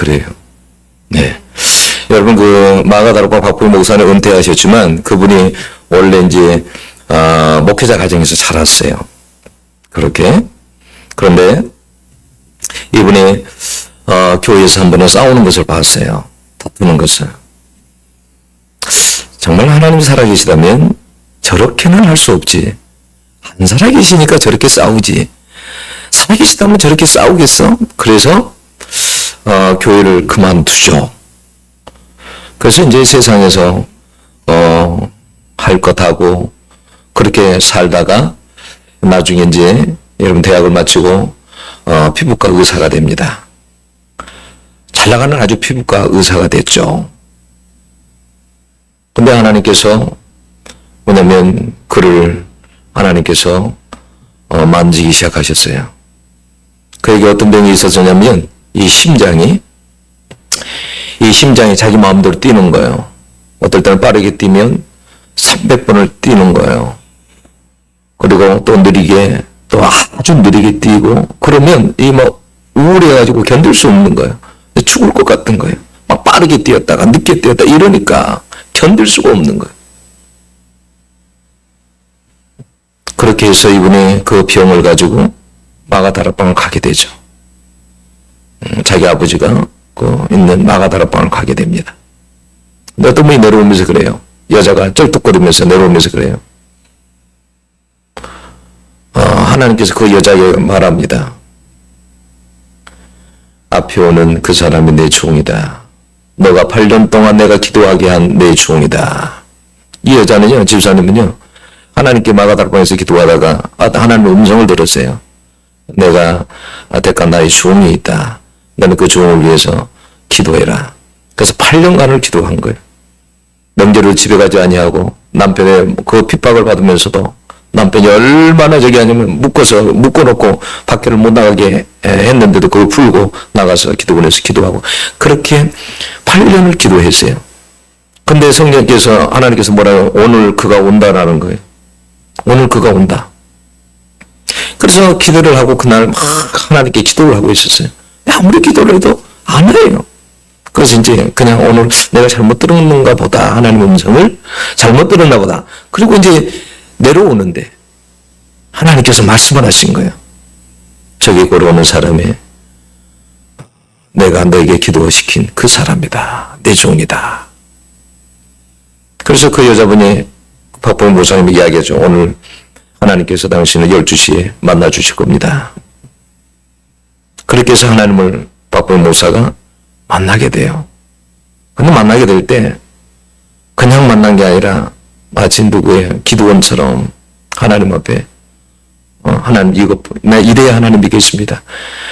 그래요. 네. 여러분, 그, 마가다락방 박보희 목사는 은퇴하셨지만, 그분이 원래 이제, 목회자 가정에서 자랐어요. 그렇게. 그런데, 이분이, 교회에서 한 번은 싸우는 것을 봤어요. 다투는 것을. 정말 하나님이 살아계시다면, 저렇게는 할 수 없지. 안 살아계시니까 저렇게 싸우지. 살아계시다면 저렇게 싸우겠어? 그래서, 교회를 그만두죠. 그래서 이제 세상에서, 할 것 하고, 그렇게 살다가, 나중에 이제, 여러분 대학을 마치고, 피부과 의사가 됩니다. 잘 나가는 아주 피부과 의사가 됐죠. 근데 하나님께서, 뭐냐면, 그를 하나님께서, 만지기 시작하셨어요. 그에게 어떤 병이 있었냐면, 이 심장이 자기 마음대로 뛰는 거예요. 어떨 때는 빠르게 뛰면 300번을 뛰는 거예요. 그리고 또 느리게, 또 아주 느리게 뛰고, 그러면 우울해가지고 견딜 수 없는 거예요. 죽을 것 같은 거예요. 막 빠르게 뛰었다가 늦게 뛰었다 이러니까 견딜 수가 없는 거예요. 그렇게 해서 이분이 그 병을 가지고 마가다락방을 가게 되죠. 자기 아버지가 그 있는 마가다락방을 가게 됩니다. 근데 어떤 분이 내려오면서 그래요. 여자가 쩔뚝거리면서 내려오면서 그래요. 하나님께서 그 여자에게 말합니다. 앞에 오는 그 사람이 내 종이다. 너가 8년 동안 내가 기도하게 한 내 종이다. 이 여자는요, 집사님은요, 하나님께 마가다락방에서 기도하다가 하나님의 음성을 들었어요. 내가 대가 나의 종이 있다. 너는 그 종을 위해서 기도해라. 그래서 8년간을 기도한 거예요. 명절을 집에 가지 아니하고 남편의 그 핍박을 받으면서도 남편이 얼마나 저기 아니면 묶어놓고 밖에를 못 나가게 했는데도 그걸 풀고 나가서 기도원에서 기도하고 그렇게 8년을 기도했어요. 근데 성령께서 하나님께서 뭐라고 오늘 그가 온다라는 거예요. 오늘 그가 온다. 그래서 기도를 하고 그날 막 하나님께 기도를 하고 있었어요. 아무리 기도를 해도 안 해요. 그래서 이제 그냥 오늘 내가 잘못 들었는가 보다. 하나님의 음성을 잘못 들었나 보다. 그리고 이제 내려오는데 하나님께서 말씀을 하신 거예요. 저기 걸어오는 사람이 내가 너에게 기도시킨 그 사람이다. 내 종이다. 그래서 그 여자분이 박보희 목사님이 이야기하죠. 오늘 하나님께서 당신을 12시에 만나 주실 겁니다. 그렇게 해서 하나님을 박보희 목사가 만나게 돼요. 근데 만나게 될 때 그냥 만난 게 아니라 마치 누구의 기도원처럼 하나님 앞에 하나님 나 이래야 하나님 믿겠습니다.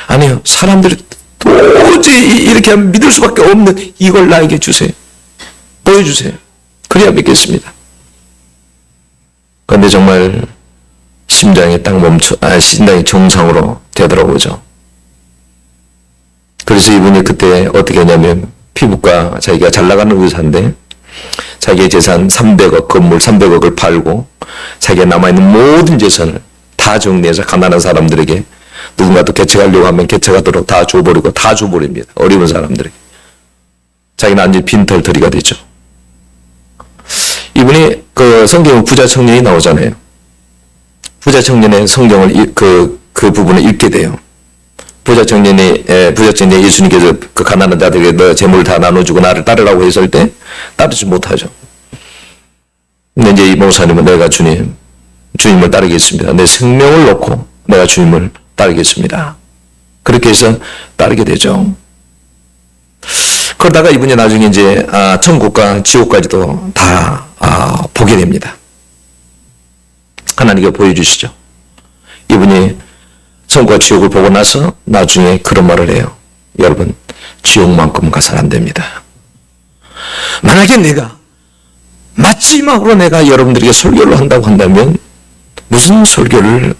아니요. 사람들이 도저히 이렇게 하면 믿을 수밖에 없는 이걸 나에게 주세요. 보여주세요. 그래야 믿겠습니다. 그런데 정말 심장이 딱 심장이 정상으로 되돌아오죠. 그래서 이분이 그때 어떻게 했냐면 피부과 자기가 잘 나가는 의사인데 자기의 재산 300억, 건물 300억을 팔고 자기가 남아있는 모든 재산을 다 정리해서 가난한 사람들에게 누군가 또 개척하려고 하면 개척하도록 다 줘버리고 다 줘버립니다. 어려운 사람들에게. 자기는 완전히 빈털터리가 되죠. 이분이 그 성경에 부자 청년이 나오잖아요. 부자 청년의 성경을 그 부분을 읽게 돼요. 부자 청년이 예수님께서 그 가난한 자들에게 너 재물 다 나눠주고 나를 따르라고 했을 때 따르지 못하죠. 근데 이제 이 목사님은 내가 주님을 따르겠습니다. 내 생명을 놓고 내가 주님을 따르겠습니다. 그렇게 해서 따르게 되죠. 그러다가 이분이 나중에 이제 천국과 지옥까지도 다 보게 됩니다. 하나님께 보여주시죠. 이분이 천국과 지옥을 보고 나서 나중에 그런 말을 해요. 여러분, 지옥만큼 가서는 안 됩니다. 만약에 내가 마지막으로 내가 여러분들에게 설교를 한다고 한다면 무슨 설교를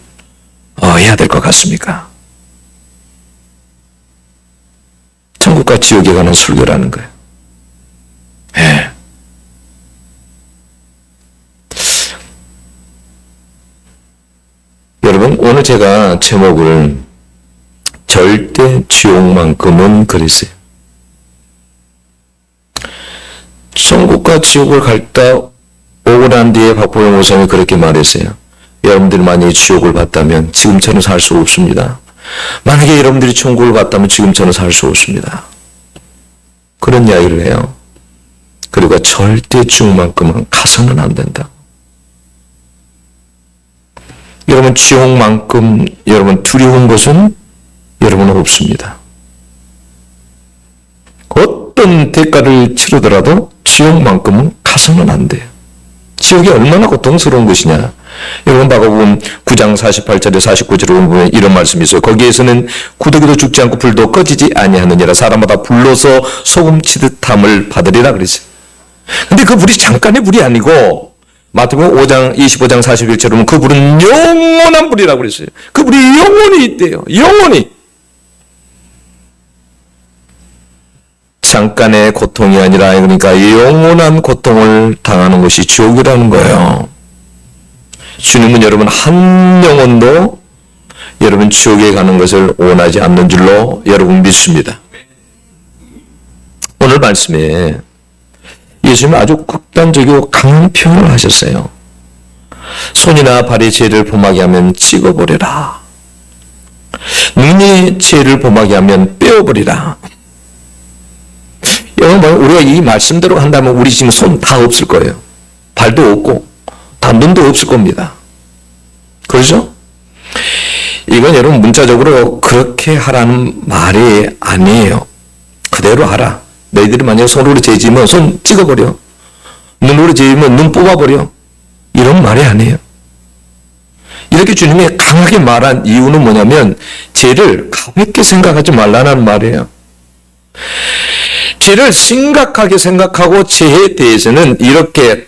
해야 될 것 같습니까? 천국과 지옥에 관한 설교라는 거예요. 예. 여러분, 오늘 제가 제목을 절대 지옥만큼은 그랬어요. 천국과 지옥을 갔다 오고 난 뒤에 박보영 목사님이 그렇게 말했어요. 여러분들이 만약에 지옥을 봤다면 지금처럼 살 수 없습니다. 만약에 여러분들이 천국을 봤다면 지금처럼 살 수 없습니다. 그런 이야기를 해요. 그리고 절대 지옥만큼은 가서는 안 된다. 여러분, 지옥만큼 여러분 두려운 것은 여러분은 없습니다. 어떤 대가를 치르더라도 지옥만큼은 가서는 안 돼요. 지옥이 얼마나 고통스러운 것이냐. 여러분, 마가복음 9장 48절에 49절에 보면 이런 말씀이 있어요. 거기에서는 구더기도 죽지 않고 불도 꺼지지 아니하느니라. 사람마다 불로서 소금 치듯함을 받으리라 그랬어요. 근데 그 불이 잠깐의 불이 아니고 마태복음 5장 25장 41절에 보면 그 불은 영원한 불이라고 그랬어요. 그 불이 영원히 있대요. 영원히. 잠깐의 고통이 아니라 그러니까 영원한 고통을 당하는 것이 지옥이라는 거예요. 주님은 여러분 한 영혼도 여러분 지옥에 가는 것을 원하지 않는 줄로 여러분 믿습니다. 오늘 말씀에 예수님은 아주 극단적이고 강한 표현을 하셨어요. 손이나 발의 죄를 범하게 하면 찍어버려라. 눈의 죄를 범하게 하면 빼어버리라. 여러분, 우리가 이 말씀대로 한다면 우리 지금 손 다 없을 거예요. 발도 없고 단눈도 없을 겁니다. 그렇죠? 이건 여러분 문자적으로 그렇게 하라는 말이 아니에요. 그대로 하라. 너희들이 만약에 손으로 재지면 손 찍어버려. 눈으로 재지면 눈 뽑아버려. 이런 말이 아니에요. 이렇게 주님이 강하게 말한 이유는 뭐냐면 죄를 가볍게 생각하지 말라는 말이에요. 죄를 심각하게 생각하고 죄에 대해서는 이렇게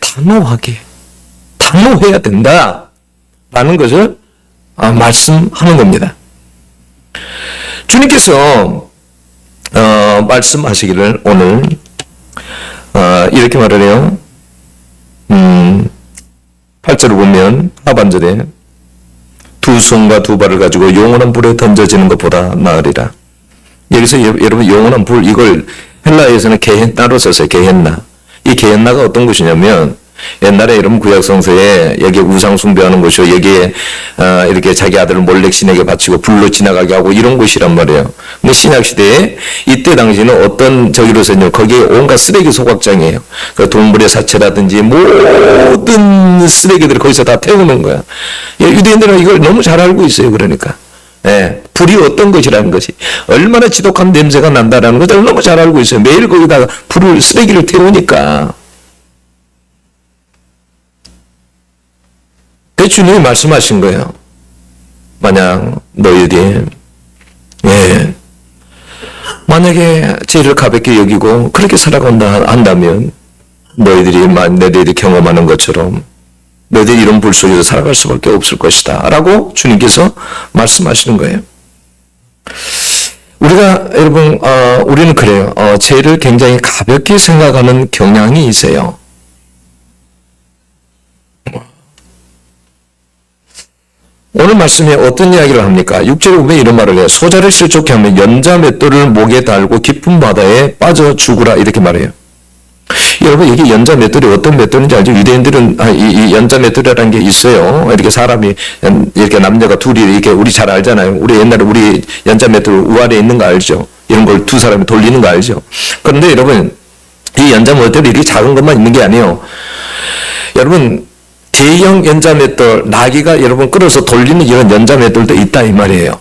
단호해야 된다라는 것을 말씀하는 겁니다. 주님께서 말씀하시기를 오늘 이렇게 말을 해요. 8절을 보면 하반절에 두 손과 두 발을 가지고 영원한 불에 던져지는 것보다 나으리라. 여기서 여러분 영원한 불, 이걸 헬라에서는 게헨나로 썼어요. 게헨나. 이 게헨나가 어떤 것이냐면 옛날에 여러분 구약 성서에 여기에 우상 숭배하는 곳이요, 여기에 이렇게 자기 아들을 몰렉 신에게 바치고 불로 지나가게 하고 이런 곳이란 말이에요. 근데 신약 시대에 이때 당시는 어떤 저기로서는요, 거기에 온갖 쓰레기 소각장이에요. 그 동물의 사체라든지 모든 쓰레기들을 거기서 다 태우는 거야. 유대인들은 이걸 너무 잘 알고 있어요. 그러니까. 예, 불이 어떤 것이라는 것이, 얼마나 지독한 냄새가 난다라는 것을 너무 잘 알고 있어요. 매일 거기다가 쓰레기를 태우니까. 주님이 말씀하신 거예요. 만약 너희들이 만약에 죄를 가볍게 여기고 그렇게 살아간다 한다면 너희들이 경험하는 것처럼 너희들이 이런 불 속에서 살아갈 수밖에 없을 것이다 라고 주님께서 말씀하시는 거예요. 우리는 그래요. 죄를 굉장히 가볍게 생각하는 경향이 있어요. 오늘 말씀에 어떤 이야기를 합니까? 6절에 보면 이런 말을 해요. 소자를 실족해 하면 연자 맷돌을 목에 달고 깊은 바다에 빠져 죽으라, 이렇게 말해요. 여러분, 이게 연자 맷돌이 어떤 맷돌인지 알죠? 유대인들은 이 연자 맷돌이라는 게 있어요. 이렇게 사람이, 이렇게 남녀가 둘이 이렇게, 우리 잘 알잖아요. 우리 옛날에 우리 연자 맷돌 우아래 있는 거 알죠? 이런 걸 두 사람이 돌리는 거 알죠? 그런데 여러분, 이 연자 맷돌이 이렇게 작은 것만 있는 게 아니에요. 여러분, 대형 연자 맷돌, 나귀가 여러분 끌어서 돌리는 이런 연자 맷돌도 있다 이 말이에요.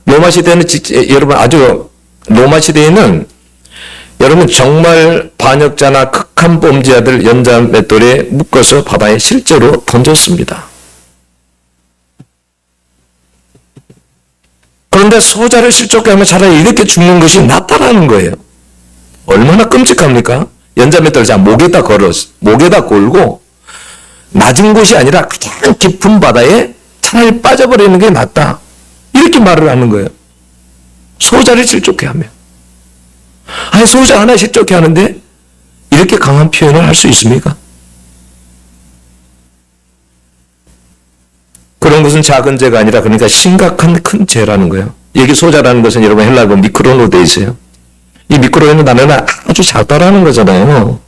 로마 시대는 로마 시대에는 여러분 정말 반역자나 극한 범죄자들 연자 맷돌에 묶어서 바다에 실제로 던졌습니다. 그런데 소자를 실족해 하면 차라리 이렇게 죽는 것이 낫다라는 거예요. 얼마나 끔찍합니까? 연자맷돌을 목에다 걸고 낮은 곳이 아니라 가장 깊은 바다에 차라리 빠져버리는 게 낫다. 이렇게 말을 하는 거예요. 소자를 실족해 하면. 아니, 소자 하나 실족해 하는데 이렇게 강한 표현을 할 수 있습니까? 그런 것은 작은 죄가 아니라 그러니까 심각한 큰 죄라는 거예요. 여기 소자라는 것은 여러분 헬라어 미크론으로 되어 있어요. 이 미끄러지는 나는 아주 작다라는 거잖아요.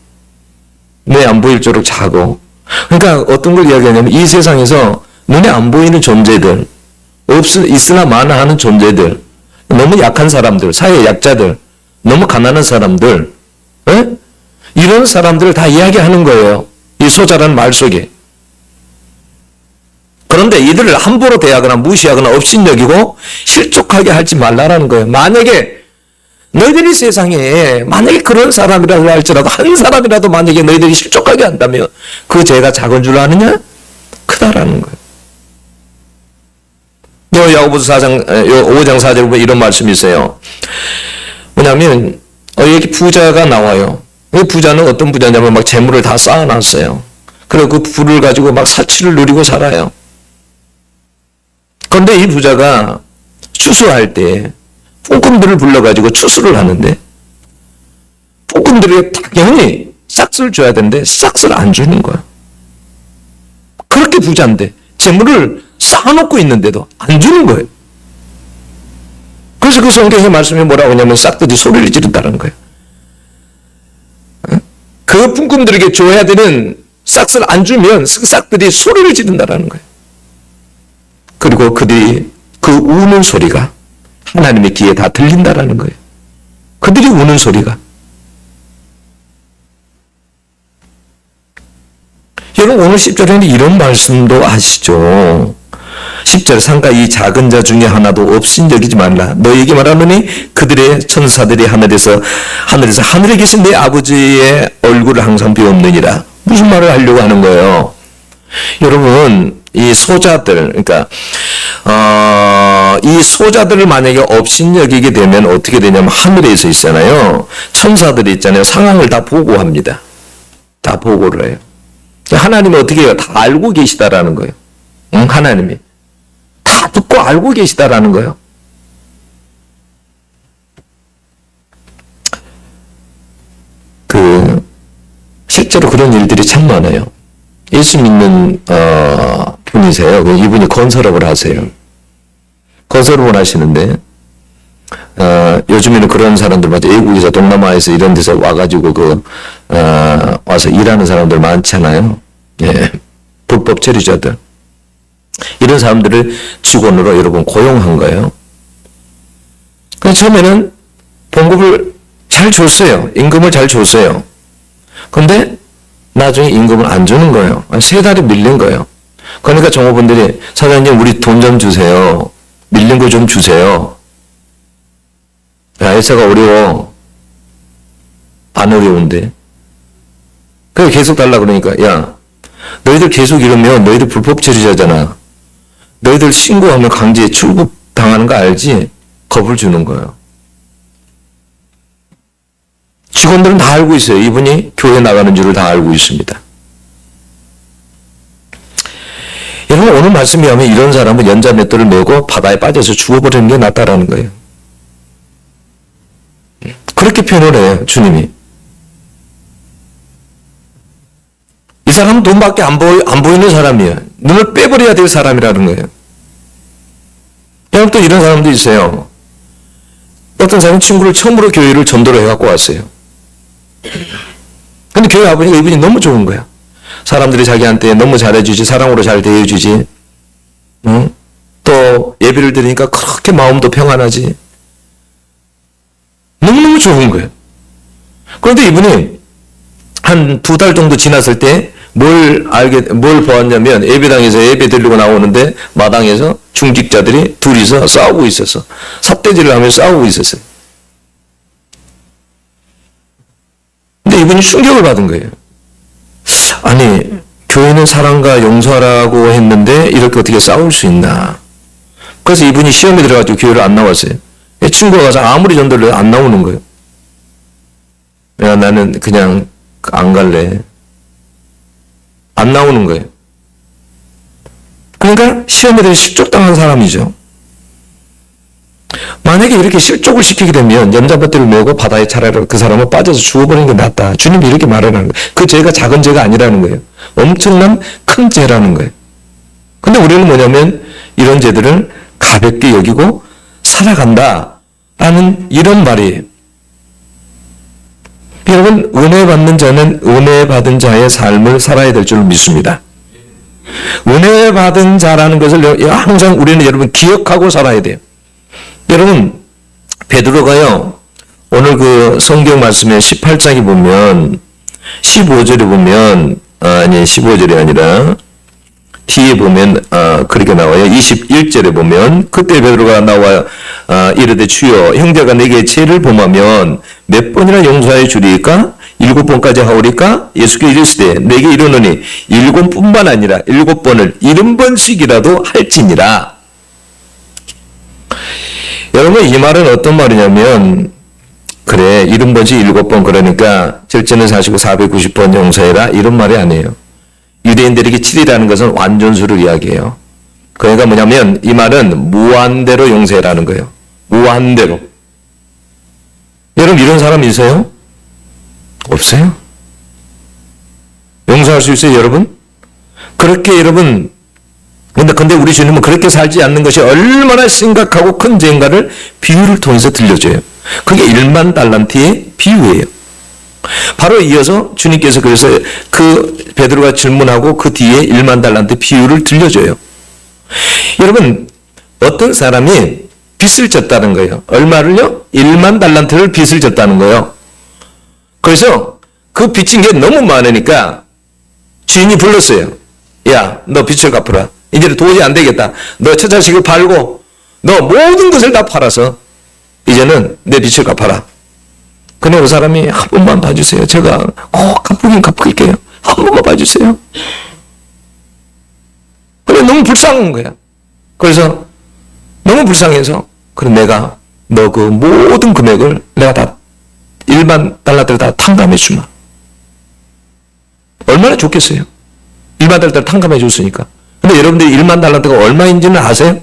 눈에 안 보일 정도로 작고. 그러니까 어떤 걸 이야기하냐면 이 세상에서 눈에 안 보이는 존재들, 있으나 마나 하는 존재들, 너무 약한 사람들, 사회 약자들, 너무 가난한 사람들, 에? 이런 사람들을 다 이야기하는 거예요. 이 소자라는 말 속에. 그런데 이들을 함부로 대하거나 무시하거나 업신여기고 실족하게 하지 말라라는 거예요. 만약에 너희들이 세상에 만약에 그런 사람이라고 할지라도 한 사람이라도 만약에 너희들이 실족하게 한다면 그 죄가 작은 줄 아느냐? 크다라는 거예요. 야고보서 5장 4절에 보면 이런 말씀이 있어요. 뭐냐면 여기 부자가 나와요. 그 부자는 어떤 부자냐면 막 재물을 다 쌓아놨어요. 그리고 그 부를 가지고 막 사치를 누리고 살아요. 그런데 이 부자가 추수할 때 뽕꾼들을 불러가지고 추수를 하는데 뽕꾼들에게 당연히 싹스를 줘야 되는데 싹스를 안 주는 거야. 그렇게 부자인데 재물을 쌓아놓고 있는데도 안 주는 거예요. 그래서 그 성경의 말씀이 뭐라고 하냐면 싹들이 소리를 지른다는 거예요. 그 뽕꾼들에게 줘야 되는 싹스를 안 주면 그 싹들이 소리를 지른다는 거예요. 그리고 그들이 그 우는 소리가 하나님의 귀에 다 들린다라는 거예요. 그들이 우는 소리가. 여러분 오늘 10절에는 이런 말씀도 아시죠? 10절 상가 이 작은 자 중에 하나도 업신여기지 말라. 너에게 말하노니 그들의 천사들이 하늘에서 하늘에 계신 내 아버지의 얼굴을 항상 비옵느니라. 무슨 말을 하려고 하는 거예요? 여러분 이 소자들 그러니까 이 소자들을 만약에 업신여기게 되면 어떻게 되냐면 하늘에서 있잖아요. 천사들이 있잖아요. 상황을 다 보고합니다. 다 보고를 해요. 하나님은 어떻게 해요? 다 알고 계시다라는 거예요. 하나님이 다 듣고 알고 계시다라는 거예요. 실제로 그런 일들이 참 많아요. 예수 믿는 분이세요. 이분이 건설업을 하세요. 건설업을 하시는데 요즘에는 그런 사람들마다 외국에서 동남아에서 이런 데서 와가지고 와서 일하는 사람들 많잖아요. 예. 불법 체류자들. 이런 사람들을 직원으로 여러분 고용한 거예요. 처음에는 봉급을 잘 줬어요. 임금을 잘 줬어요. 근데 나중에 임금을 안 주는 거예요. 3달이 밀린 거예요. 그러니까 종업원들이 사장님 우리 돈 좀 주세요. 밀린 거 좀 주세요. 야, 회사가 어려워. 안 어려운데. 그래 계속 달라 그러니까 야 너희들 계속 이러면 너희들 불법 체류자잖아. 너희들 신고하면 강제 출국 당하는 거 알지? 겁을 주는 거예요. 직원들은 다 알고 있어요. 이분이 교회 나가는 줄을 다 알고 있습니다. 여러분 오늘 말씀에 하면 이런 사람은 연자 맷돌을 메고 바다에 빠져서 죽어버리는 게 낫다라는 거예요. 그렇게 표현을 해요. 주님이. 이 사람은 돈밖에 안 보이는 사람이에요. 눈을 빼버려야 될 사람이라는 거예요. 여러분 또 이런 사람도 있어요. 어떤 사람은 친구를 처음으로 교회를 전도를 해갖고 왔어요. 근데 교회 와보니까 이분이 너무 좋은 거야. 사람들이 자기한테 너무 잘해주지, 사랑으로 잘 대해주지, 또 예배를 드리니까 그렇게 마음도 평안하지. 너무너무 좋은 거예요. 그런데 이분이 한 2달 정도 지났을 때 뭘 보았냐면 예배당에서 예배 드리고 나오는데 마당에서 중직자들이 둘이서 싸우고 있었어. 삿대질을 하며 싸우고 있었어요. 근데 이분이 충격을 받은 거예요. 아니 교회는 사랑과 용서하라고 했는데 이렇게 어떻게 싸울 수 있나. 그래서 이분이 시험에 들어가지고 교회를 안 나왔어요. 친구가 가서 아무리 전도를 해도 안 나오는 거예요. 야 나는 그냥 안 갈래. 안 나오는 거예요. 그러니까 시험에 대해 실족당한 사람이죠. 만약에 이렇게 실족을 시키게 되면 연자밭들을 메고 바다에 차라리 그 사람은 빠져서 죽어버리는 게 낫다. 주님이 이렇게 말하는 거예요. 그 죄가 작은 죄가 아니라는 거예요. 엄청난 큰 죄라는 거예요. 근데 우리는 뭐냐면 이런 죄들을 가볍게 여기고 살아간다 라는 이런 말이에요. 여러분, 은혜 받는 자는 은혜 받은 자의 삶을 살아야 될 줄 믿습니다. 은혜 받은 자라는 것을 항상 우리는 여러분 기억하고 살아야 돼요. 여러분, 베드로가요, 오늘 그 성경 말씀에 18장에 보면 15절에 보면, 아니 15절이 아니라 뒤에 보면 그렇게 나와요. 21절에 보면 그때 베드로가 나와 이르되 주여 형제가 내게 죄를 범하면 몇 번이나 용서해 주리까? 7번까지 하오리까? 예수께서 이르시되 내게 이르노니 7뿐만 아니라 7번을 70번씩이라도 할지니라. 여러분, 이 말은 어떤 말이냐면, 그래 70번씩 7번 그러니까 절제는 45 490번 용서해라 이런 말이 아니에요. 유대인들에게 7이라는 것은 완전수를 이야기해요. 그러니까 뭐냐면 이 말은 무한대로 용서해라는 거예요. 무한대로. 여러분, 이런 사람 있어요? 없어요? 용서할 수 있어요, 여러분? 그렇게 여러분, 근데 우리 주님은 그렇게 살지 않는 것이 얼마나 심각하고 큰 죄인가를 비유를 통해서 들려줘요. 그게 1만 달란트의 비유예요. 바로 이어서 주님께서 그래서 그 베드로가 질문하고 그 뒤에 1만 달란트 비유를 들려줘요. 여러분, 어떤 사람이 빚을 졌다는 거예요. 얼마를요? 1만 달란트를 빚을 졌다는 거예요. 그래서 그 빚진 게 너무 많으니까 주인이 불렀어요. 야, 너 빚을 갚으라. 이제는 도저히 안 되겠다. 너 처자식을 팔고 너 모든 것을 다 팔아서 이제는 내 빚을 갚아라. 근데 그 사람이 한 번만 봐주세요. 제가 꼭 갚으긴 갚을게요. 한 번만 봐주세요. 그래, 너무 불쌍한 거야. 그래서 너무 불쌍해서 그래, 내가 너 그 모든 금액을 내가 다 1만 달러들 다 탕감해 주마. 얼마나 좋겠어요. 1만 달러를 탕감해 줬으니까. 근데 여러분들이 1만 달러가 얼마인지는 아세요?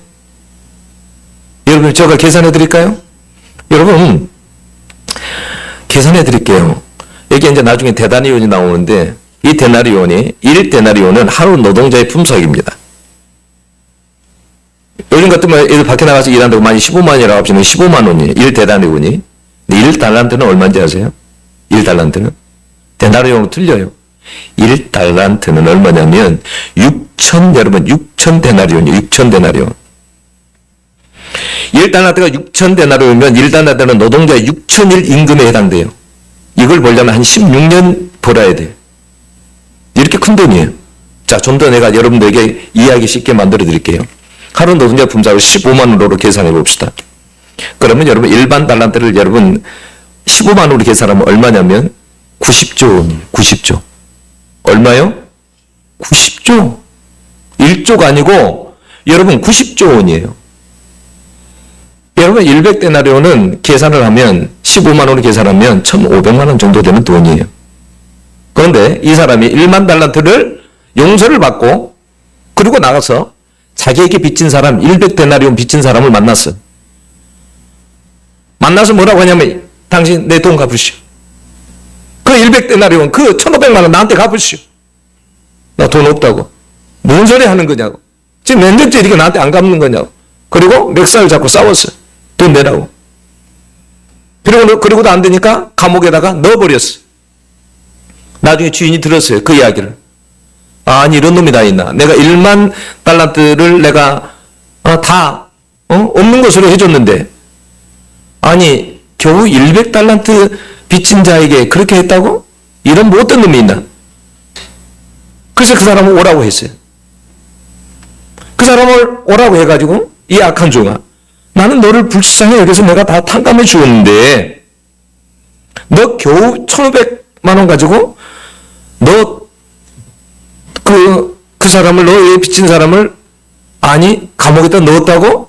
여러분, 제가 계산해 드릴까요? 여러분, 계산해 드릴게요. 여기 이제 나중에 데나리온이 나오는데 이 데나리온이 1데나리온은 하루 노동자의 품삯입니다. 요즘 같으면 애들 밖에 나가서 일한다고 많이 15만이라고 합치면 15만 원이에요. 1데나리온이. 근데 1달란트는 얼마인지 아세요? 1달란트는? 데나리온으로 틀려요. 1달란트는 얼마냐면 6천, 여러분 6천 데나리온이에요. 6천 데나리온. 1달란트가 6천 데나리온이면 1달란트는 노동자의 6천일 임금에 해당돼요. 이걸 벌려면 한 16년 벌어야 돼요. 이렇게 큰 돈이에요. 자, 좀 더 내가 여러분들에게 이해하기 쉽게 만들어 드릴게요. 하루 노동자 품삯을 15만 원으로 계산해 봅시다. 그러면 여러분 일반 달란트를 여러분 15만 원으로 계산하면 얼마냐면 90조 원이에요. 90조. 얼마요? 90조. 1조가 아니고 여러분 90조 원이에요. 여러분 100데나리온은 계산을 하면 15만 원으로 계산하면 1,500만 원 정도 되는 돈이에요. 그런데 이 사람이 1만 달란트를 용서를 받고 그리고 나가서 자기에게 빚진 사람 100데나리온 빚진 사람을 만났어. 만나서 뭐라고 하냐면 당신 내 돈 갚으시오. 그 100데나리온 그 1,500만 원 나한테 갚으시오. 나 돈 없다고. 뭔 소리 하는 거냐고. 지금 몇 년째 이렇게 나한테 안 갚는 거냐고. 그리고 멱살을 잡고 싸웠어요. 돈 내라고. 그리고도 안 되니까 감옥에다가 넣어버렸어. 나중에 주인이 들었어요. 그 이야기를. 아니, 이런 놈이 다 있나. 내가 1만 달란트를 내가 없는 것으로 해줬는데 아니 겨우 100달란트 빚진 자에게 그렇게 했다고? 이런 못된 놈이 있나. 그래서 그 사람을 오라고 했어요. 그 사람을 오라고 해가지고 이 악한 종아, 나는 너를 불쌍히 여기서 내가 다 탕감해 주었는데 너 겨우 1,500만 원 가지고 너 그 사람을, 너의 빚진 사람을 아니 감옥에다 넣었다고?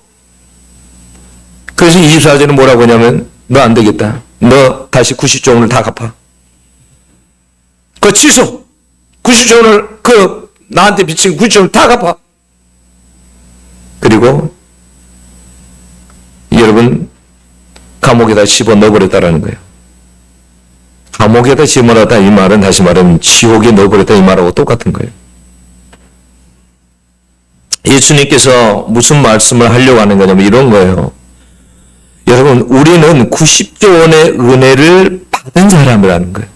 그래서 24절은 뭐라고 하냐면 너 안 되겠다. 너 다시 90조 원을 다 갚아. 그 취소. 90조 원을 그 나한테 빚진 90조 원을 다 갚아. 그리고 여러분 감옥에다 집어 넣어버렸다라는 거예요. 감옥에다 집어넣었다 이 말은 다시 말하면 지옥에 넣어버렸다 이 말하고 똑같은 거예요. 예수님께서 무슨 말씀을 하려고 하는 거냐면 이런 거예요. 여러분, 우리는 90조 원의 은혜를 받은 사람이라는 거예요.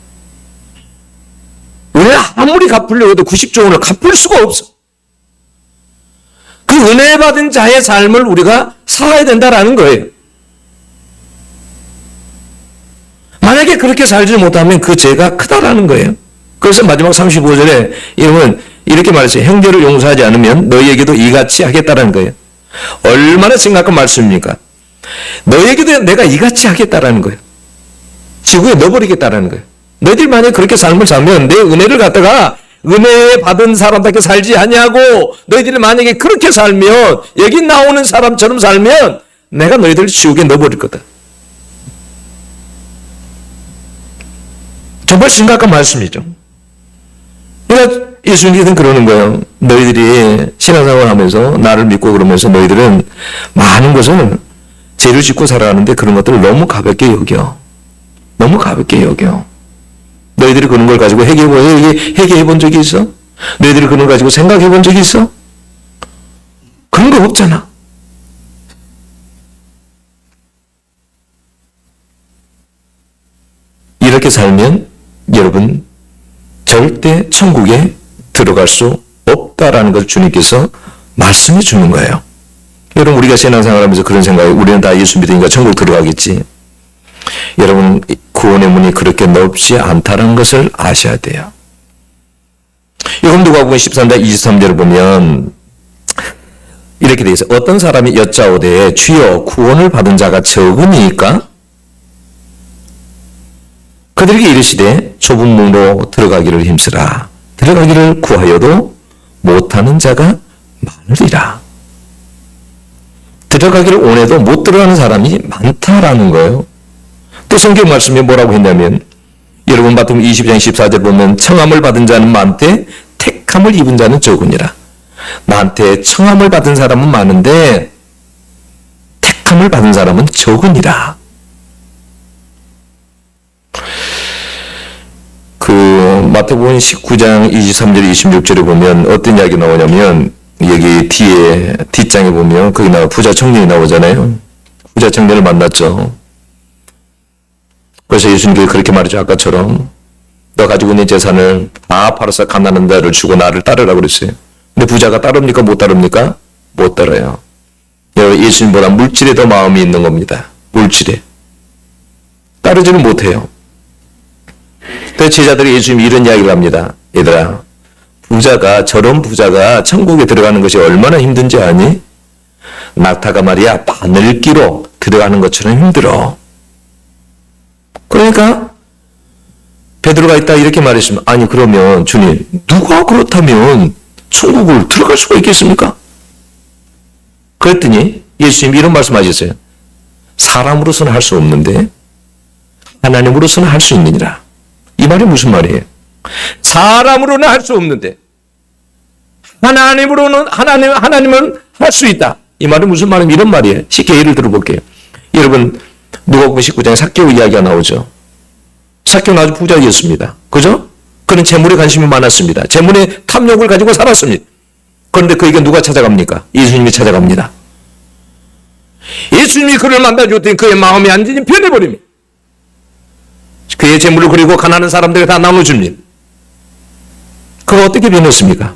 우리가 아무리 갚으려고 해도 90조 원을 갚을 수가 없어. 그 은혜 받은 자의 삶을 우리가 살아야 된다라는 거예요. 만약에 그렇게 살지 못하면 그 죄가 크다라는 거예요. 그래서 마지막 35절에 이러면 이렇게 말했어요. 형제를 용서하지 않으면 너희에게도 이같이 하겠다라는 거예요. 얼마나 심각한 말씀입니까? 너희에게도 내가 이같이 하겠다라는 거예요. 지구에 넣어버리겠다라는 거예요. 너희들 만약에 그렇게 삶을 살면 내 은혜를 갖다가 은혜 받은 사람답게 살지 아니하고 너희들이 만약에 그렇게 살면 여기 나오는 사람처럼 살면 내가 너희들을 지옥에 넣어버릴 거다. 정말 심각한 말씀이죠. 그러니까 예수님께서는 그러는 거예요. 너희들이 신앙생활을 하면서 나를 믿고 그러면서 너희들은 많은 것을 죄를 짓고 살아가는데 그런 것들을 너무 가볍게 여겨. 너무 가볍게 여겨. 너희들이 그런 걸 가지고 회개해 본 적이 있어? 너희들이 그런 걸 가지고 생각해 본 적이 있어? 그런 거 없잖아. 이렇게 살면 여러분 절대 천국에 들어갈 수 없다라는 것을 주님께서 말씀해 주는 거예요. 여러분 우리가 신앙생활하면서 그런 생각에 우리는 다 예수 믿으니까 천국 들어가겠지. 여러분 구원의 문이 그렇게 넓지 않다는 것을 아셔야 돼요. 여러분 누가복음 13장 23절을 보면 이렇게 되어 있어요. 어떤 사람이 여짜오되 주여 구원을 받은 자가 적으니까 그들에게 이르시되 좁은 문으로 들어가기를 힘쓰라. 들어가기를 구하여도 못하는 자가 많으리라. 들어가기를 원해도 못 들어가는 사람이 많다라는 거예요. 또 성경 말씀에 뭐라고 했냐면 여러분 마태복음 20장 14절 보면 청함을 받은 자는 많되 택함을 입은 자는 적으니라. 나한테 청함을 받은 사람은 많은데 택함을 받은 사람은 적으니라. 그 마태복음 19장 23절 26절에 보면 어떤 이야기 나오냐면 여기 뒤에 뒷장에 보면 거기 나와 부자 청년이 나오잖아요. 부자 청년을 만났죠. 그래서 예수님께서 그렇게 말이죠. 아까처럼 너 가지고 있는 재산을 다 팔아서 가난한 자를 주고 나를 따르라고 그랬어요. 근데 부자가 따릅니까? 못 따릅니까? 못 따라요. 예수님보다 물질에 더 마음이 있는 겁니다. 물질에. 따르지는 못해요. 그 제자들이 예수님 이런 이야기를 합니다. 얘들아, 저런 부자가 천국에 들어가는 것이 얼마나 힘든지 아니? 낙타가 말이야 바늘기로 들어가는 것처럼 힘들어. 그러니까 베드로가 있다 이렇게 말했으면 아니 그러면 주님 누가 그렇다면 천국을 들어갈 수가 있겠습니까? 그랬더니 예수님 이런 말씀하셨어요. 사람으로서는 할 수 없는데 하나님으로서는 할 수 있느니라. 이 말이 무슨 말이에요? 사람으로는 할 수 없는데 하나님은 할 수 있다. 이 말이 무슨 말이에요? 이런 말이에요. 쉽게 예를 들어볼게요. 여러분 누가복음 19장에 삭개오 이야기가 나오죠. 삭개오는 아주 부자였습니다. 그죠? 그는 재물에 관심이 많았습니다. 재물의 탐욕을 가지고 살았습니다. 그런데 그에게 누가 찾아갑니까? 예수님이 찾아갑니다. 예수님이 그를 만나줬더니 그의 마음이 완전히 변해버립니다. 그의 재물을 그리고 가난한 사람들에게 다 나눠줍니다. 그가 어떻게 변했습니까?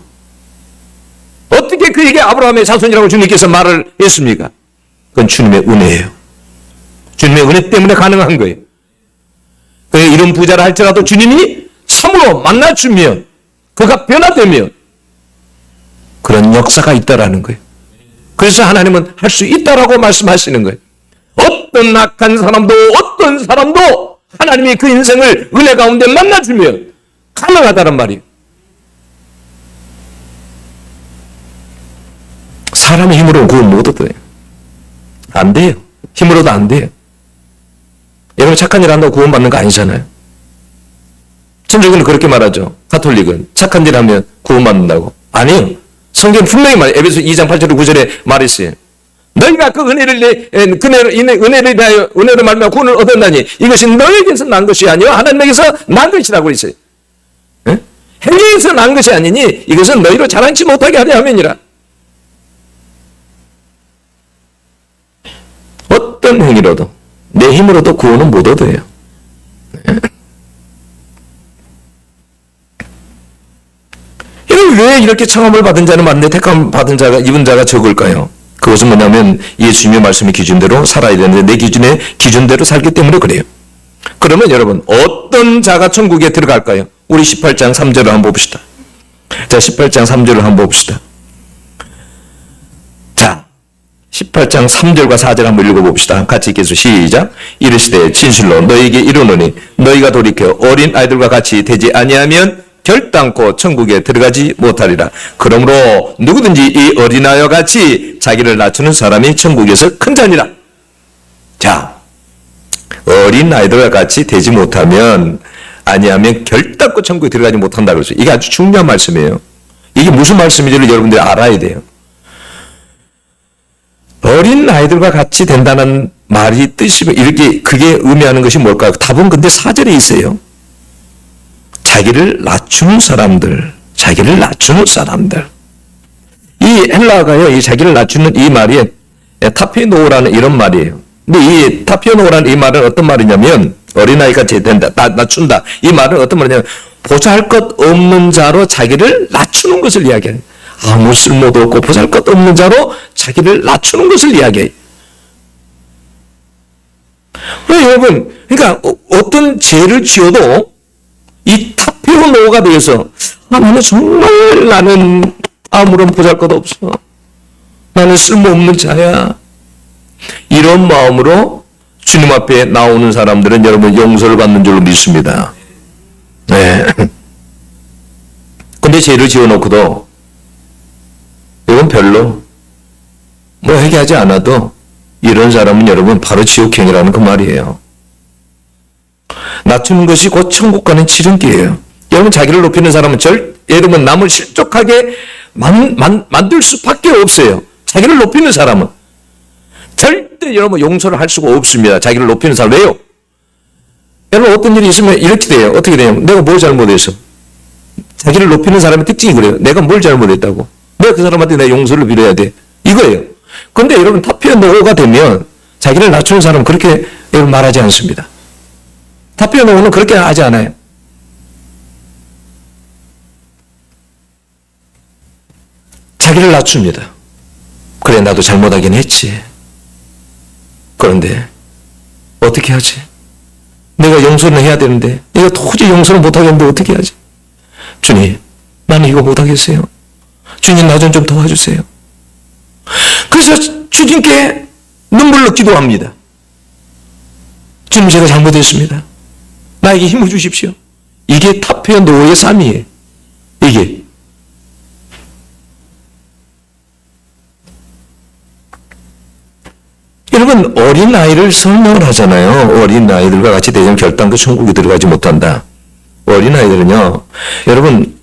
어떻게 그에게 아브라함의 자손이라고 주님께서 말을 했습니까? 그건 주님의 은혜예요. 주님의 은혜 때문에 가능한 거예요. 이런 부자라 할지라도 주님이 참으로 만나주면 그가 변화되면 그런 역사가 있다라는 거예요. 그래서 하나님은 할 수 있다라고 말씀하시는 거예요. 어떤 악한 사람도 어떤 사람도 하나님이 그 인생을 은혜 가운데 만나주면 가능하다는 말이에요. 사람의 힘으로는 구원 못 얻어요. 안 돼요. 힘으로도 안 돼요. 여러분 착한 일 한다고 구원받는 거 아니잖아요. 천주교는 그렇게 말하죠. 가톨릭은 착한 일 하면 구원받는다고. 아니요. 성경 분명히 말해요. 에베소 2장 8절 9절에 말했어요. 너희가 그 은혜를 대하여 은혜로 말미암아 구원을 얻었나니 이것이 너희에게서 난 것이 아니요 하나님에게서 난 것이라고 했어요. 행위에서 난 것이 아니니 이것은 너희로 자랑치 못하게 하려 함이니라. 어떤 행위로도 내 힘으로도 구원은 못 얻어요. 왜 이렇게 청함을 받은 자는 많은데 택함 받은 자가 입은 자가 적을까요? 그것은 뭐냐면 예수님의 말씀의 기준대로 살아야 되는데 내 기준의 기준대로 살기 때문에 그래요. 그러면 여러분 어떤 자가 천국에 들어갈까요? 우리 18장 3절을 한번 봅시다. 자, 18장 3절을 한번 봅시다. 자, 18장 3절과 4절 한번 읽어봅시다. 같이 읽겠습니다. 시작. 이르시되 진실로 너희에게 이르노니 너희가 돌이켜 어린 아이들과 같이 되지 아니하면 결단코 천국에 들어가지 못하리라. 그러므로 누구든지 이 어린아이와 같이 자기를 낮추는 사람이 천국에서 큰 자니라. 자, 어린 아이들과 같이 되지 못하면 아니하면 결단코 천국에 들어가지 못한다 그랬어요. 이게 아주 중요한 말씀이에요. 이게 무슨 말씀인지를 여러분들이 알아야 돼요. 어린 아이들과 같이 된다는 말이 뜻이 이렇게 그게 의미하는 것이 뭘까요? 답은 근데 4절에 있어요. 자기를 낮추는 사람들, 자기를 낮추는 사람들. 이 헬라어가요, 이 자기를 낮추는 이 말이 타피노라는 이런 말이에요. 근데 이 타피노라는 이 말은 어떤 말이냐면, 어린아이가 된다, 낮춘다. 이 말은 어떤 말이냐면, 보잘것 없는 자로 자기를 낮추는 것을 이야기해요. 아무 쓸모도 없고 보잘것 없는 자로 자기를 낮추는 것을 이야기해요. 여러분, 그러니까 어떤 죄를 지어도 이 타피오노가 되어서 나는 정말 나는 아무런 보잘것 없어. 나는 쓸모없는 자야. 이런 마음으로 주님 앞에 나오는 사람들은 여러분 용서를 받는 줄로 믿습니다. 네. 근데 죄를 지어놓고도 이건 별로 뭐 회개하지 않아도 이런 사람은 여러분 바로 지옥행이라는 그 말이에요. 낮추는 것이 곧 천국 가는 지름길이에요. 여러분 자기를 높이는 사람은 여러분 남을 실족하게 만들 수밖에 없어요. 자기를 높이는 사람은 절대 여러분 용서를 할 수가 없습니다. 자기를 높이는 사람. 왜요? 여러분 어떤 일이 있으면 이렇게 돼요. 어떻게 돼요? 내가 뭘 잘못했어? 자기를 높이는 사람의 특징이 그래요. 내가 뭘 잘못했다고? 내가 그 사람한테 내 용서를 빌어야 돼. 이거예요. 그런데 여러분 타피오노가 되면 자기를 낮추는 사람은 그렇게 여러분 말하지 않습니다. 타피오노는 그렇게 하지 않아요. 자기를 낮춥니다. 그래 나도 잘못하긴 했지. 그런데 어떻게 하지? 내가 용서는 해야 되는데 내가 도저히 용서를 못하겠는데 어떻게 하지? 주님 나는 이거 못하겠어요. 주님 나 좀 도와주세요. 그래서 주님께 눈물로 기도합니다. 주님 제가 잘못했습니다. 나에게 힘을 주십시오. 이게 타피오노의 삶이에요. 이게 여러분 어린아이를 설명을 하잖아요. 어린아이들과 같이 되면 결단코 천국에 들어가지 못한다. 어린아이들은요. 여러분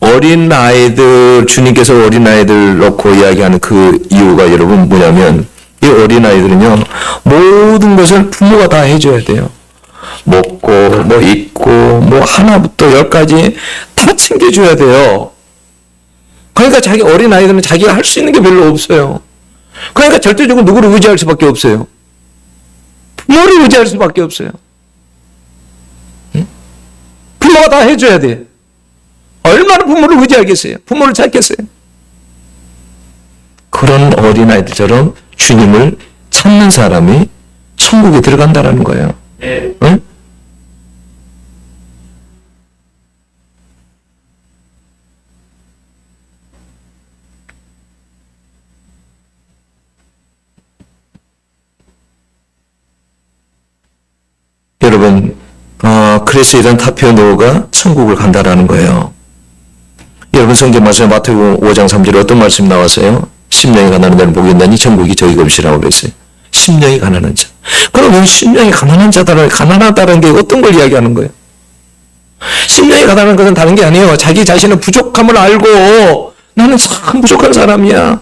어린아이들 주님께서 어린아이들 놓고 이야기하는 그 이유가 여러분 뭐냐면 이 어린아이들은요. 모든 것을 부모가 다 해줘야 돼요. 먹고 뭐 입고 뭐 하나부터 열까지 다 챙겨줘야 돼요. 그러니까 자기 어린아이들은 자기가 할 수 있는 게 별로 없어요. 그러니까 절대적으로 누구를 의지할 수밖에 없어요. 부모를 의지할 수밖에 없어요. 응? 부모가 다 해줘야 돼. 얼마나 부모를 의지하겠어요? 부모를 찾겠어요? 그런 어린아이들처럼 주님을 찾는 사람이 천국에 들어간다라는 거예요. 응? 여러분, 그래서 이런 타피오노가 천국을 간다라는 거예요. 여러분 성경 말씀에 마태복음 5장 3절에 어떤 말씀이 나왔어요? 심령이 가난한 자는 복이 있나니 천국이 저희 것이라고 그랬어요. 심령이 가난한 자. 그러면 심령이 가난하다는 게 어떤 걸 이야기하는 거예요? 심령이 가난한 것은 다른 게 아니에요. 자기 자신의 부족함을 알고 나는 참 부족한 사람이야.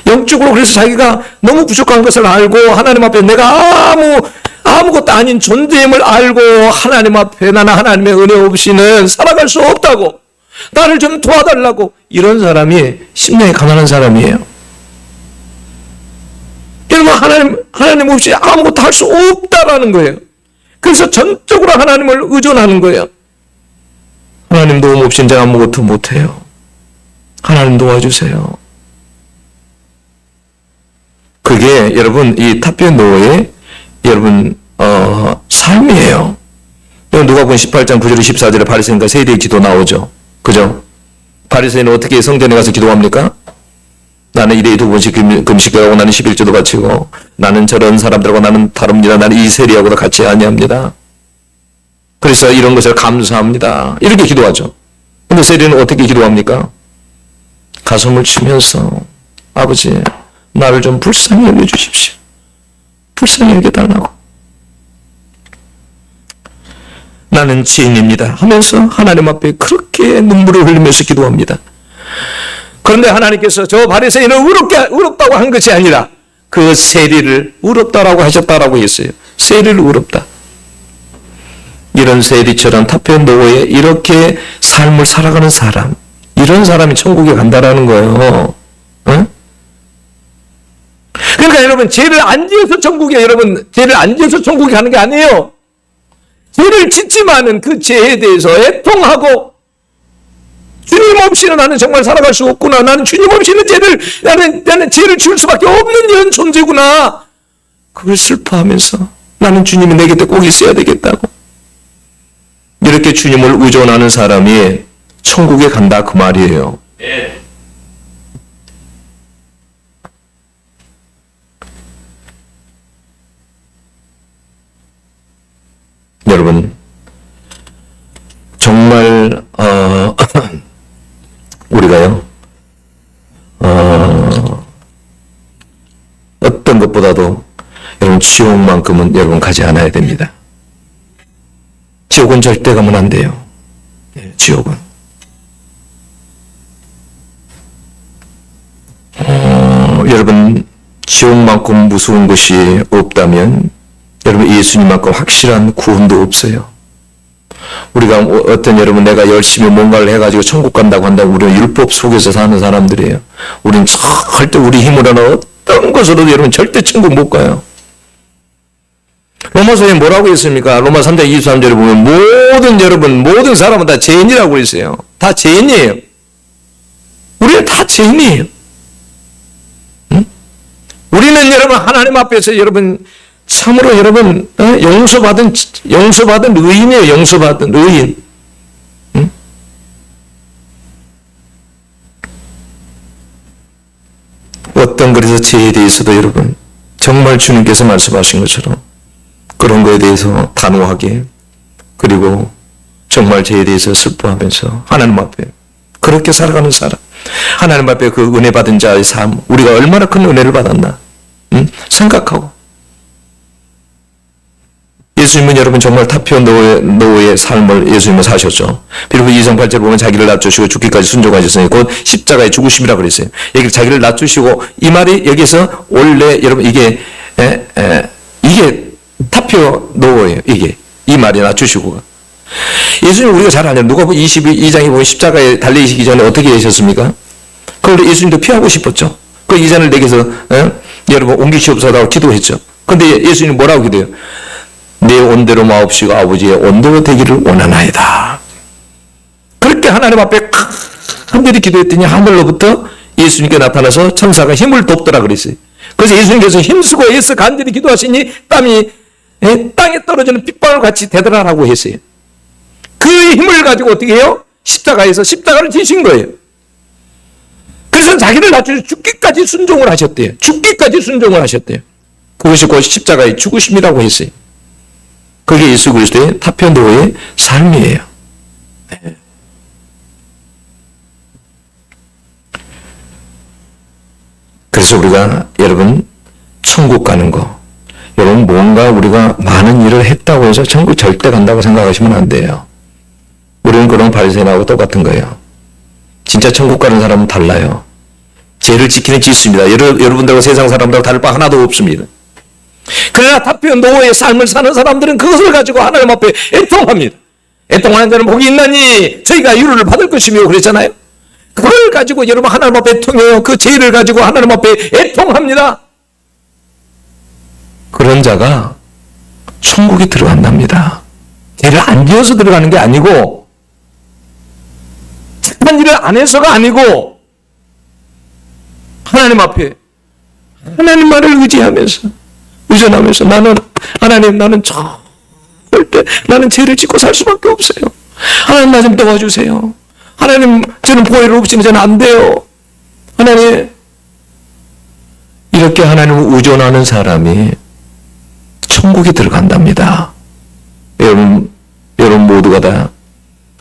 영적으로 그래서 자기가 너무 부족한 것을 알고 하나님 앞에 내가 아무것도 아닌 존재임을 알고 하나님 앞에 나는 하나님의 은혜 없이는 살아갈 수 없다고 나를 좀 도와달라고 이런 사람이 심령이 가난한 사람이에요. 여러분 하나님 없이 아무것도 할 수 없다라는 거예요. 그래서 전적으로 하나님을 의존하는 거예요. 하나님 도움 없인 제가 아무것도 못해요. 하나님 도와주세요. 그게 여러분 이 탑변 노예의 여러분 삶이에요. 누가복음 18장 9절 14절에 바리새인과 세리의 기도 나오죠. 그죠? 바리새인은 어떻게 성전에 가서 기도합니까? 나는 일에 2번씩 금식하고 나는 11조도 바치고 나는 저런 사람들하고 나는 다릅니다. 나는 이 세리하고도 같이 아니합니다. 그래서 이런 것을 감사합니다. 이렇게 기도하죠. 근데 세리는 어떻게 기도합니까? 가슴을 치면서 아버지 나를 좀 불쌍히 여겨주십시오. 불쌍히 여겨달라고. 나는 죄인입니다 하면서 하나님 앞에 그렇게 눈물을 흘리면서 기도합니다. 그런데 하나님께서 저 바리새인은 의롭다고 한 것이 아니라 그 세리를 의롭다라고 하셨다라고 했어요. 세리를 의롭다. 이런 세리처럼 탑변 노예에 이렇게 삶을 살아가는 사람, 이런 사람이 천국에 간다라는 거예요. 응? 그러니까 여러분 죄를 안 지어서 천국에 죄를 안 지어서 천국에 가는 게 아니에요. 죄를 짓지만은 그 죄에 대해서 애통하고 주님 없이는 나는 정말 살아갈 수 없구나. 나는 주님 없이는 나는 죄를 지을 수밖에 없는 이런 존재구나. 그걸 슬퍼하면서 나는 주님이 내 곁에 꼭 있어야 되겠다고. 이렇게 주님을 의존하는 사람이 천국에 간다 그 말이에요. 예. 여러분 정말 우리가요 어떤 것보다도 여러분 지옥만큼은 여러분 가지 않아야 됩니다. 지옥은 절대 가면 안 돼요. 지옥은 여러분 지옥만큼 무서운 것이 없다면 여러분 예수님만큼 확실한 구원도 없어요. 우리가 어떤 여러분 내가 열심히 뭔가를 해가지고 천국 간다고 한다고 우리는 율법 속에서 사는 사람들이에요. 우리는 절대 우리 힘으로는 어떤 것으로도 여러분 절대 천국 못 가요. 로마서에 뭐라고 했습니까? 로마 3장 23절에 보면 모든 사람은 다 죄인이라고 했어요. 다 죄인이에요. 우리는 다 죄인이에요. 응? 우리는 여러분 하나님 앞에서 여러분 참으로 여러분 용서받은 의인이에요. 용서받은 의인. 응? 어떤 그래서 죄에 대해서도 여러분 정말 주님께서 말씀하신 것처럼 그런 거에 대해서 단호하게 그리고 정말 죄에 대해서 슬퍼하면서 하나님 앞에 그렇게 살아가는 사람, 하나님 앞에 그 은혜 받은 자의 삶, 우리가 얼마나 큰 은혜를 받았나 생각하고 예수님은 여러분 정말 탑변 노예의 삶을 예수님은 사셨죠. 그리고 2장 8절 보면 자기를 낮추시고 죽기까지 순종하셨으니 곧 십자가의 죽으심이라 그랬어요. 여기 자기를 낮추시고 이 말이 여기서 원래 여러분 이게 탑변 노예예요. 이게 이 말이 낮추시고가. 예수님 우리가 잘 알잖아요. 누가복음 22장에 보면 십자가에 달리시기 전에 어떻게 하셨습니까? 그걸 예수님도 피하고 싶었죠. 그 이전을 내게서 여러분 옮기시옵소서 기도했죠. 근데 예수님 뭐라고 기도해요? 내 온대로 마옵시고 아버지의 온대로 되기를 원하나이다. 그렇게 하나님 앞에 간절히 기도했더니 하늘로부터 예수님께 나타나서 천사가 힘을 돕더라 그랬어요. 그래서 예수님께서 힘쓰고 애써 간절히 기도하시니 땀이 땅에 떨어지는 빗방울 같이 되더라라고 했어요. 그 힘을 가지고 어떻게 해요? 십자가에서 십자가를 지신 거예요. 그래서 자기를 낮추셔서 죽기까지 순종을 하셨대요. 죽기까지 순종을 하셨대요. 그것이 곧 십자가의 죽으심이라고 했어요. 그게 예수 그리스도의 타편도의 삶이에요. 네. 그래서 우리가 여러분 천국 가는 거 여러분 뭔가 우리가 많은 일을 했다고 해서 천국 절대 간다고 생각하시면 안 돼요. 우리는 그런 바리새인하고 똑같은 거예요. 진짜 천국 가는 사람은 달라요. 죄를 지키는 지수입니다. 여러분들과 세상 사람들하고 다를 바 하나도 없습니다. 그러나 탑변 노예의 삶을 사는 사람들은 그것을 가지고 하나님 앞에 애통합니다. 애통하는 자는 복이 있나니 저희가 위로를 받을 것이며 그랬잖아요. 그걸 가지고 여러분 하나님 앞에 애통해요. 그 죄를 가지고 하나님 앞에 애통합니다. 그런 자가 천국에 들어간답니다. 죄를 안 지어서 들어가는 게 아니고, 착한 일을 안 해서가 아니고, 하나님 앞에 하나님 말을 의지하면서, 의존하면서 나는 절대 나는 죄를 짓고 살 수밖에 없어요. 하나님 나 좀 도와주세요. 하나님 저는 보혈을 없이는 저는 안 돼요. 하나님, 이렇게 하나님을 의존하는 사람이 천국에 들어간답니다. 여러분 모두가 다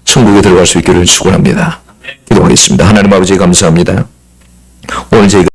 천국에 들어갈 수 있기를 축원합니다. 기도하겠습니다. 하나님 아버지 감사합니다. 오늘 저희가